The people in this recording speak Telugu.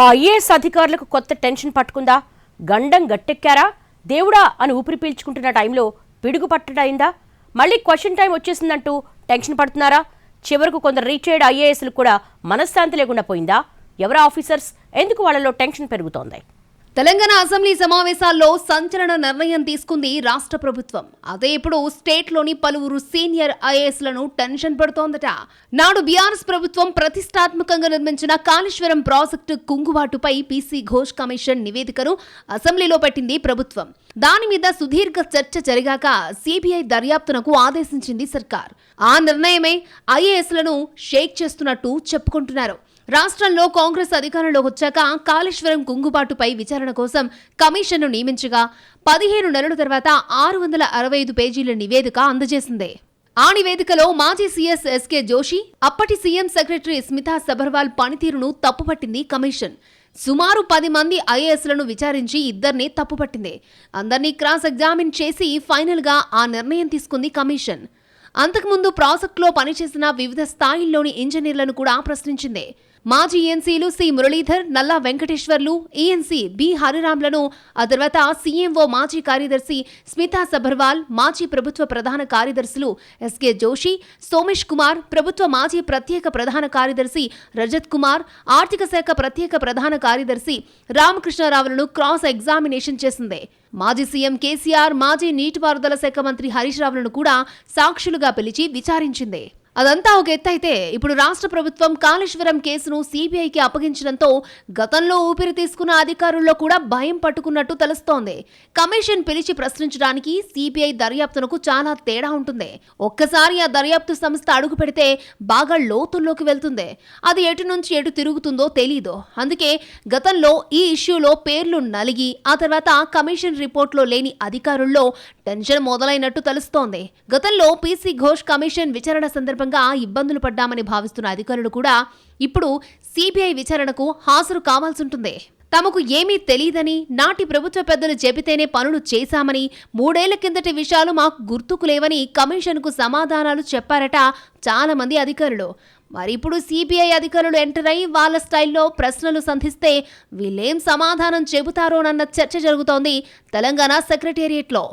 ఐఏఎస్ అధికారులకు కొత్త టెన్షన్ పట్టుకుందా? గండం గట్టెక్కారా? దేవుడా అని ఊపిరి పీల్చుకుంటున్న టైంలో పిడుగు పట్టడైందా? మళ్ళీ క్వశ్చన్ టైం వచ్చేసిందంటూ టెన్షన్ పడుతున్నారా? చివరకు కొందరు రిటైర్డ్ ఐఏఎస్లు కూడా మనశ్శాంతి లేకుండా పోయిందా? ఎవరా ఆఫీసర్స్? ఎందుకు వాళ్ళలో టెన్షన్ పెరుగుతోంది? తెలంగాణ అసెంబ్లీ సమావేశాల్లో సంచలన నిర్ణయం తీసుకుంది రాష్ట్ర ప్రభుత్వం. అదే ఇప్పుడు స్టేట్లోని పలువురు సీనియర్ ఐఏఎస్లను టెన్షన్ పడుతోందట. నాడు బీఆర్ఎస్ ప్రభుత్వం ప్రతిష్టాత్మకంగా నిర్మించిన కాళేశ్వరం ప్రాజెక్టు కుంగుబాటుపై పీసీ ఘోష్ కమిషన్ నివేదికను అసెంబ్లీలో పెట్టింది ప్రభుత్వం. దాని మీద సుదీర్ఘ చర్చ జరిగాక సిబిఐ దర్యాప్తునకు ఆదేశించింది సర్కార్. ఆ నిర్ణయమే ఐఏఎస్లను షేక్ చేస్తున్నట్టు చెప్పుకుంటున్నారు. రాష్ట్రంలో కాంగ్రెస్ అధికారంలోకి వచ్చాక కాళేశ్వరం కుంగుబాటుపై విచారణ కోసం కమిషన్ను నియమించగా 15 నెలల తర్వాత 665 పేజీల నివేదిక అందజేసింది. ఆ నివేదికలో మాజీ సీఎస్ ఎస్కే జోషి, అప్పటి సీఎం సెక్రటరీ స్మితా సబర్వాల్ పనితీరును తప్పుపట్టింది కమిషన్. సుమారు 10 మంది ఐఏఎస్లను విచారించి 2ని తప్పుపట్టింది. అందరినీ క్రాస్ ఎగ్జామిన్ చేసి ఫైనల్ గా ఆ నిర్ణయం తీసుకుంది కమిషన్. అంతకుముందు ప్రాజెక్టులో పనిచేసిన వివిధ స్థాయిల్లోని ఇంజనీర్లను కూడా ప్రశ్నించింది. మాజీ ఈఎన్సీలు సి మురళీధర్, నల్లా వెంకటేశ్వర్లు, ఈఎన్సీ బి హరిరామ్లను, ఆ తర్వాత సీఎంఓ మాజీ కార్యదర్శి స్మితా సబర్వాల్, మాజీ ప్రభుత్వ ప్రధాన కార్యదర్శులు ఎస్కే జోషి, సోమేష్ కుమార్, ప్రభుత్వ మాజీ ప్రత్యేక ప్రధాన కార్యదర్శి రజత్ కుమార్, ఆర్థిక శాఖ ప్రత్యేక ప్రధాన కార్యదర్శి రామకృష్ణారావులను క్రాస్ ఎగ్జామినేషన్ చేసింది. మాజీ సీఎం కేసీఆర్, మాజీ నీటిపారుదల శాఖ మంత్రి హరీష్ రావులను కూడా సాక్షులుగా పిలిచి విచారించింది. అదంతా ఒక ఎత్తైతే ఇప్పుడు రాష్ట్ర ప్రభుత్వం కాళేశ్వరం కేసును సిబిఐకి అప్పగించడంతో గతంలో ఊపిరి తీసుకున్న అధికారుల్లో కూడా భయం పట్టుకున్నట్టు తెలుస్తోంది. కమిషన్ పిలిచి ప్రశ్నించడానికి సిబిఐ దర్యాప్తునకు చాలా తేడా ఉంటుంది. ఒక్కసారి ఆ దర్యాప్తు సంస్థ అడుగు పెడితే బాగా లోతుల్లోకి వెళ్తుంది. అది ఎటు నుంచి ఎటు తిరుగుతుందో తెలీదు. అందుకే గతంలో ఈ ఇష్యూలో పేర్లు నలిగి ఆ తర్వాత కమిషన్ రిపోర్ట్లో లేని అధికారుల్లో టెన్షన్ మొదలైనట్టు తెలుస్తోంది. గతంలో పీసీ ఘోష్ కమిషన్ విచారణ సందర్భంగా ఇబ్బందులు పడ్డామని భావిస్తున్న అధికారులు కూడా ఇప్పుడు సిబిఐ విచారణకు హాజరు కావాల్సి ఉంటుంది. తమకు ఏమీ తెలియదని, నాటి ప్రభుత్వ పెద్దలు చెబితేనే పనులు చేశామని, 3 ఏళ్ల కిందటి విషయాలు మాకు గుర్తుకు లేవని కమిషన్కు సమాధానాలు చెప్పారట చాలా మంది అధికారులు. మరి ఇప్పుడు సిబిఐ అధికారులు ఎంటర్ అయి వాళ్ళ స్టైల్లో ప్రశ్నలు సంధిస్తే వీళ్ళేం సమాధానం చెబుతారోనన్న చర్చ జరుగుతోంది తెలంగాణ సెక్రటేరియట్లో.